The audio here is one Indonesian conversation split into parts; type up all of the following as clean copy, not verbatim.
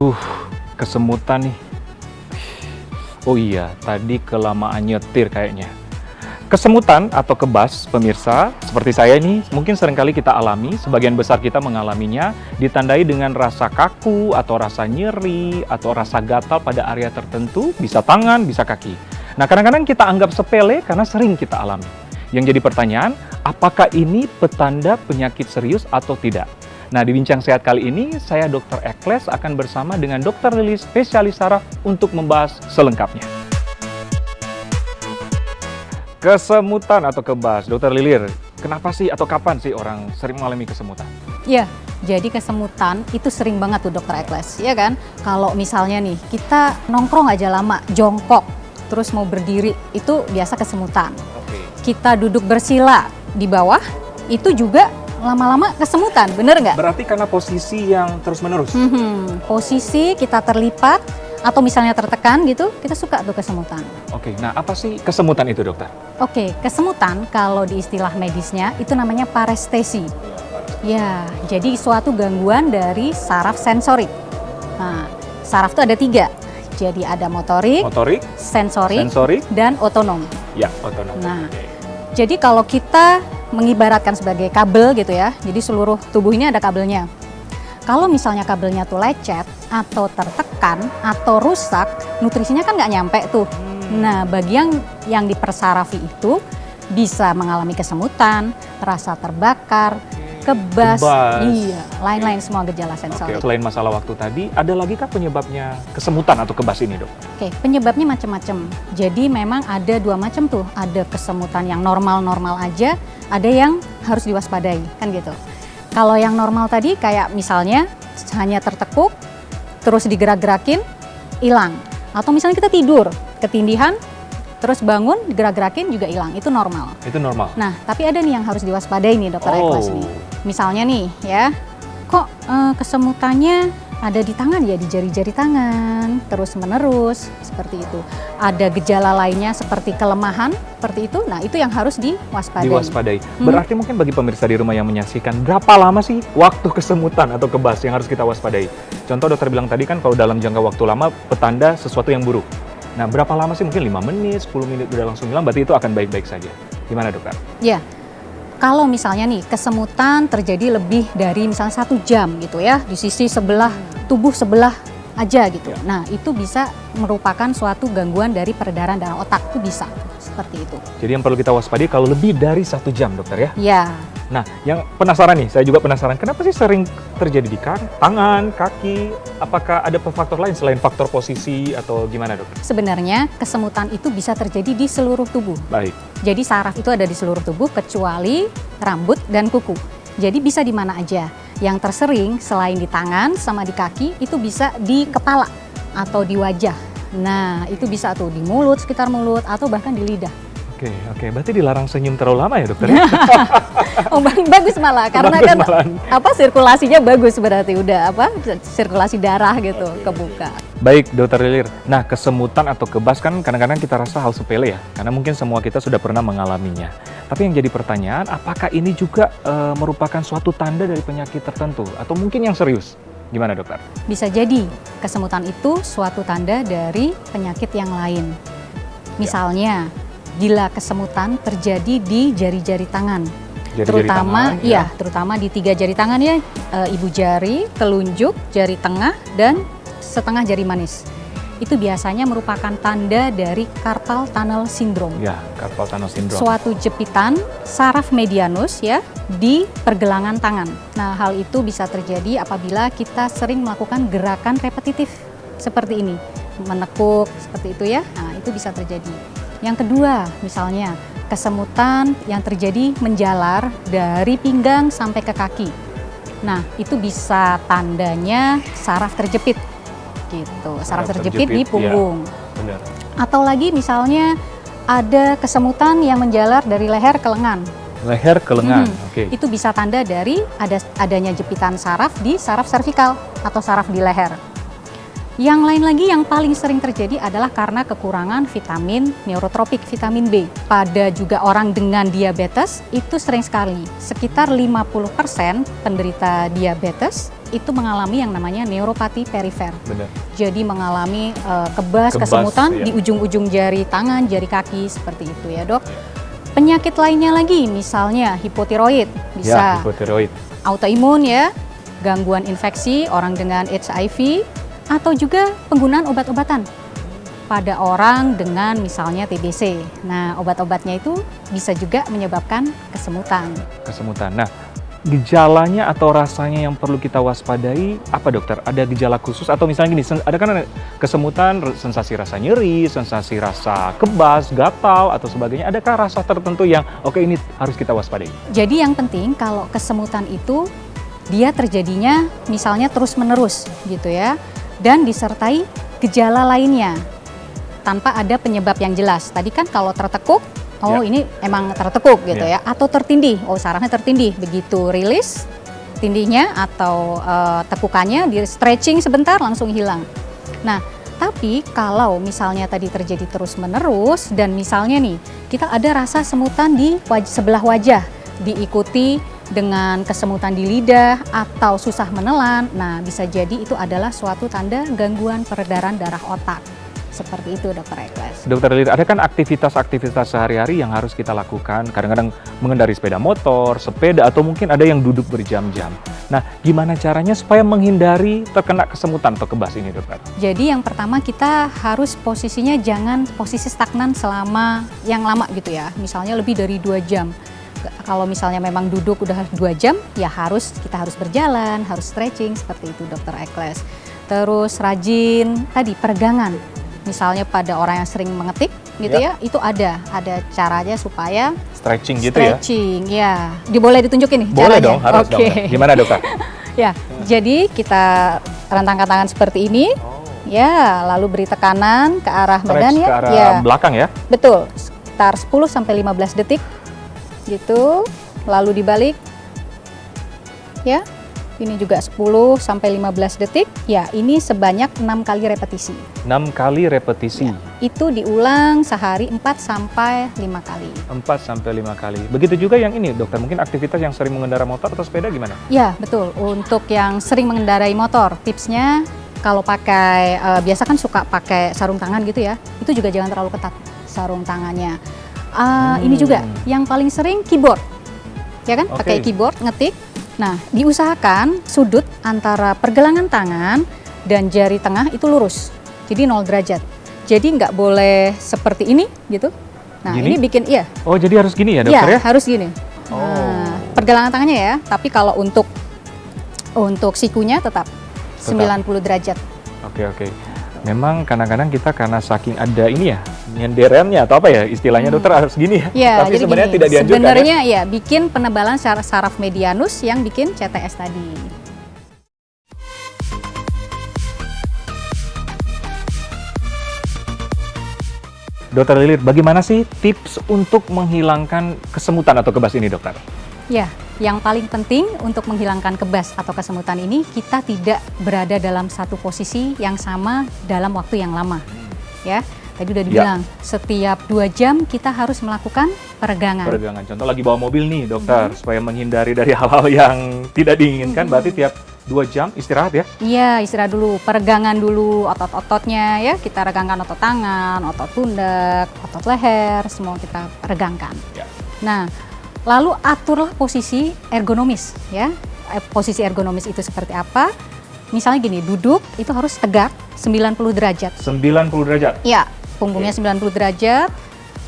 Uh, Kesemutan nih. Oh iya, tadi kelamaan nyetir kayaknya. Kesemutan atau kebas, pemirsa, seperti saya nih, mungkin seringkali kita alami, sebagian besar kita mengalaminya, ditandai dengan rasa kaku, atau rasa nyeri, atau rasa gatal pada area tertentu, bisa tangan, bisa kaki. Nah, kadang-kadang kita anggap sepele karena sering kita alami. Yang jadi pertanyaan, apakah ini petanda penyakit serius atau tidak? Nah, di Bincang Sehat kali ini, saya Dr. Ekles akan bersama dengan Dr. Lilis, spesialis saraf, untuk membahas selengkapnya. Kesemutan atau kebas, Dr. Lilir, kenapa sih atau kapan sih orang sering mengalami kesemutan? Ya, jadi kesemutan itu sering banget tuh Dr. Ekles, ya kan? Kalau misalnya nih, kita nongkrong aja lama, jongkok, terus mau berdiri, itu biasa kesemutan. Kita duduk bersila di bawah, itu juga lama-lama kesemutan, bener nggak? Berarti karena posisi yang terus-menerus? Posisi kita terlipat, atau misalnya tertekan gitu, kita suka tuh kesemutan. Oke, nah apa sih kesemutan itu, dokter? Oke, kesemutan kalau di istilah medisnya itu namanya parestesi. Ya, jadi suatu gangguan dari saraf sensorik. Nah, saraf itu ada 3. Jadi ada motorik, sensorik, dan otonom. Ya, otonom. Nah, jadi kalau kita mengibaratkan sebagai kabel gitu ya, jadi seluruh tubuh ini ada kabelnya. Kalau misalnya kabelnya tuh lecet, atau tertekan, atau rusak, nutrisinya kan nggak nyampe tuh. Nah, bagian yang dipersarafi itu bisa mengalami kesemutan, rasa terbakar, kebas, iya, lain-lain semua gejala sensorik. Selain masalah waktu tadi, ada lagi kah penyebabnya kesemutan atau kebas ini, dok? Oke, penyebabnya macam-macam. Jadi memang ada 2 macam tuh, ada kesemutan yang normal-normal aja, ada yang harus diwaspadai, kan gitu. Kalau yang normal tadi kayak misalnya hanya tertekuk, terus digerak-gerakin, hilang. Atau misalnya kita tidur, ketindihan, terus bangun, digerak-gerakin juga hilang, itu normal. Itu normal? Nah, tapi ada nih yang harus diwaspadai nih Dr. Ekles nih. Misalnya nih ya, kok kesemutannya ada di tangan ya, di jari-jari tangan, terus menerus, seperti itu. Ada gejala lainnya seperti kelemahan, seperti itu, nah itu yang harus diwaspadai. Berarti mungkin bagi pemirsa di rumah yang menyaksikan, berapa lama sih waktu kesemutan atau kebas yang harus kita waspadai? Contoh dokter bilang tadi kan kalau dalam jangka waktu lama, petanda sesuatu yang buruk. Nah, berapa lama sih? Mungkin 5 menit, 10 menit udah langsung hilang, berarti itu akan baik-baik saja. Gimana, dokter? Ya, kalau misalnya nih kesemutan terjadi lebih dari misalnya 1 jam gitu ya, di sisi sebelah tubuh sebelah aja gitu. Nah, itu bisa merupakan suatu gangguan dari peredaran dalam otak, itu bisa seperti itu. Jadi yang perlu kita waspadai kalau lebih dari 1 jam, dokter ya? Ya. Nah, yang penasaran nih, saya juga penasaran, kenapa sih sering terjadi di tangan, kaki? Apakah ada faktor lain selain faktor posisi atau gimana, dokter? Sebenarnya kesemutan itu bisa terjadi di seluruh tubuh. Baik. Jadi saraf itu ada di seluruh tubuh kecuali rambut dan kuku. Jadi bisa di mana aja. Yang tersering selain di tangan sama di kaki itu bisa di kepala atau di wajah. Nah, itu bisa tuh di mulut, sekitar mulut, atau bahkan di lidah. Oke, berarti dilarang senyum terlalu lama ya, dokter? Oh, bagus malah, karena bagus kan malahan. Sirkulasinya bagus, berarti udah sirkulasi darah gitu kebuka. Baik, dokter Lilir. Nah, kesemutan atau kebas kan kadang-kadang kita rasa hal sepele ya, karena mungkin semua kita sudah pernah mengalaminya. Tapi yang jadi pertanyaan, apakah ini juga merupakan suatu tanda dari penyakit tertentu atau mungkin yang serius? Gimana, dokter? Bisa jadi kesemutan itu suatu tanda dari penyakit yang lain. Misalnya, bila kesemutan terjadi di jari-jari tangan, terutama di 3 jari tangan ya, ibu jari, telunjuk, jari tengah, dan setengah jari manis. Itu biasanya merupakan tanda dari carpal tunnel syndrome. Ya, carpal tunnel syndrome. Suatu jepitan saraf medianus ya di pergelangan tangan. Nah, hal itu bisa terjadi apabila kita sering melakukan gerakan repetitif seperti ini, menekuk seperti itu ya. Nah, itu bisa terjadi. Yang kedua, misalnya kesemutan yang terjadi menjalar dari pinggang sampai ke kaki. Nah, itu bisa tandanya saraf terjepit, gitu. Saraf terjepit di punggung. Ya, benar. Atau lagi misalnya ada kesemutan yang menjalar dari leher ke lengan. Leher ke lengan, oke. Itu bisa tanda dari adanya jepitan saraf di saraf servikal atau saraf di leher. Yang lain lagi yang paling sering terjadi adalah karena kekurangan vitamin neurotropik, vitamin B. Pada juga orang dengan diabetes itu sering sekali, sekitar 50% penderita diabetes itu mengalami yang namanya neuropati perifer. Benar. Jadi mengalami kebas, Kebas, kesemutan ya. di ujung-ujung jari tangan, jari kaki, seperti itu ya dok. Penyakit lainnya lagi, misalnya hipotiroid, Ya, bisa hipotiroid. autoimun ya, gangguan infeksi, orang dengan HIV, atau juga penggunaan obat-obatan pada orang dengan misalnya TBC. Nah, obat-obatnya itu bisa juga menyebabkan kesemutan. Kesemutan. Nah, gejalanya atau rasanya yang perlu kita waspadai apa dokter? Ada gejala khusus atau misalnya gini, ada kan kesemutan, sensasi rasa nyeri, sensasi rasa kebas, gatal atau sebagainya. Adakah rasa tertentu yang oke ini harus kita waspadai? Jadi yang penting kalau kesemutan itu dia terjadinya misalnya terus-menerus gitu ya, dan disertai gejala lainnya tanpa ada penyebab yang jelas. Tadi kan kalau tertekuk, oh Ya. ini emang tertekuk gitu Ya. ya, atau tertindih, oh sarafnya tertindih, begitu rilis tindihnya atau tekukannya di stretching sebentar langsung hilang. Nah, tapi kalau misalnya tadi terjadi terus-menerus dan misalnya nih kita ada rasa semutan di sebelah wajah diikuti dengan kesemutan di lidah atau susah menelan, nah bisa jadi itu adalah suatu tanda gangguan peredaran darah otak. Seperti itu Dr. Ekles. Dokter Lili, ada kan aktivitas-aktivitas sehari-hari yang harus kita lakukan, kadang-kadang mengendari sepeda motor, sepeda, atau mungkin ada yang duduk berjam-jam. Nah, gimana caranya supaya menghindari terkena kesemutan atau kebas ini, dokter? Jadi yang pertama kita harus posisinya jangan posisi stagnan selama yang lama gitu ya, misalnya lebih dari 2 jam. Kalau misalnya memang duduk udah 2 jam, ya kita harus berjalan, harus stretching, seperti itu Dr. Ekles. Terus rajin, tadi peregangan. Misalnya pada orang yang sering mengetik gitu ya, itu ada caranya supaya Stretching gitu ya? stretching, ya. Boleh ditunjukin nih Boleh caranya? dong, harus dong. Oke. Gimana dokter? Ya, jadi kita rentangkan tangan seperti ini. Ya, lalu beri tekanan ke arah badan Stretch ya. ke arah Ya, belakang ya? betul. Sekitar 10 sampai 15 detik. Gitu. Lalu dibalik. Ya. Ini juga 10 sampai 15 detik. Ya, ini sebanyak 6 kali repetisi. 6 kali repetisi. Itu diulang sehari 4 sampai 5 kali. 4 sampai 5 kali. Begitu juga yang ini, dokter. Mungkin aktivitas yang sering mengendarai motor atau sepeda gimana? Ya, betul. Untuk yang sering mengendarai motor, tipsnya kalau pakai, biasa kan suka pakai sarung tangan gitu ya, itu juga jangan terlalu ketat sarung tangannya. Ini juga, yang paling sering keyboard. Ya kan, Oke. pakai keyboard, ngetik. Nah, diusahakan sudut antara pergelangan tangan dan jari tengah itu lurus. Jadi 0 derajat. Jadi nggak boleh seperti ini gitu. Nah, Gini? ini bikin, iya. Oh, jadi harus gini ya, dokter Iya, ya? harus gini. Oh. Nah, pergelangan tangannya ya, tapi kalau untuk sikunya tetap 90 derajat. Oke, oke. Memang kadang-kadang kita karena saking ada ini ya, nyenderannya atau apa ya istilahnya dokter harus gini ya. Ya, Tapi jadi sebenarnya gini, tidak dianjurkan sebenarnya ya bikin penebalan saraf medianus yang bikin CTS tadi. Dokter Lilit, bagaimana sih tips untuk menghilangkan kesemutan atau kebas ini, dokter? Ya, yang paling penting untuk menghilangkan kebas atau kesemutan ini kita tidak berada dalam satu posisi yang sama dalam waktu yang lama. Ya, tadi udah dibilang setiap 2 jam kita harus melakukan peregangan. Peregangan. Contoh lagi bawa mobil nih, dokter, supaya menghindari dari hal-hal yang tidak diinginkan, berarti tiap 2 jam istirahat ya? Iya, istirahat dulu, peregangan dulu otot-ototnya ya. Kita regangkan otot tangan, otot pundak, otot leher, semua kita regangkan. Ya. Nah, lalu aturlah posisi ergonomis ya. Posisi ergonomis itu seperti apa? Misalnya gini, duduk itu harus tegak 90 derajat. 90 derajat? Ya, punggungnya 90 derajat,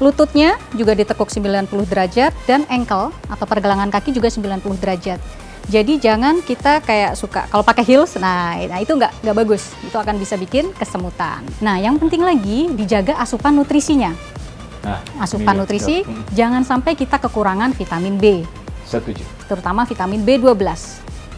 lututnya juga ditekuk 90 derajat, dan ankle atau pergelangan kaki juga 90 derajat. Jadi jangan kita kayak suka kalau pakai heels, nah itu nggak bagus, itu akan bisa bikin kesemutan. Nah, yang penting lagi dijaga asupan nutrisinya. Nah, Asupan ini, nutrisi, dok. jangan sampai kita kekurangan vitamin B, Setuju. terutama vitamin B12.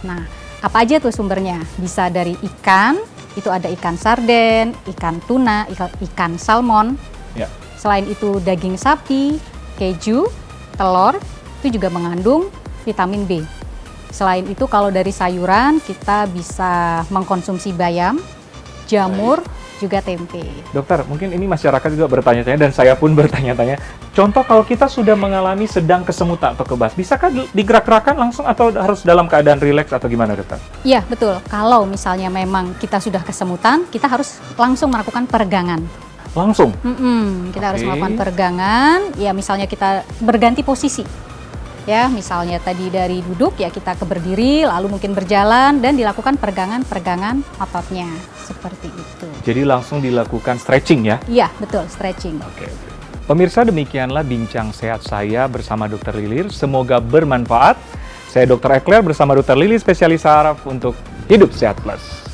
Nah, apa aja tuh sumbernya? Bisa dari ikan, itu ada ikan sarden, ikan tuna, ikan salmon. Ya. Selain itu daging sapi, keju, telur, itu juga mengandung vitamin B. Selain itu kalau dari sayuran kita bisa mengkonsumsi bayam, jamur, juga tempe. Dokter, mungkin ini masyarakat juga bertanya-tanya dan saya pun bertanya-tanya. Contoh kalau kita sudah mengalami sedang kesemutan atau kebas, bisakah digerak-gerakkan langsung atau harus dalam keadaan rileks atau gimana, dokter? Iya, betul. Kalau misalnya memang kita sudah kesemutan, kita harus langsung melakukan peregangan. Langsung? Kita harus Oke. melakukan peregangan, ya misalnya kita berganti posisi. Ya, misalnya tadi dari duduk, ya kita ke berdiri, lalu mungkin berjalan, dan dilakukan peregangan ototnya. Seperti itu. Jadi langsung dilakukan stretching ya? Iya, betul, stretching. Oke. Pemirsa, demikianlah bincang sehat saya bersama Dr. Lilir. Semoga bermanfaat. Saya Dr. Ekler bersama Dr. Lili, spesialis saraf untuk Hidup Sehat Plus.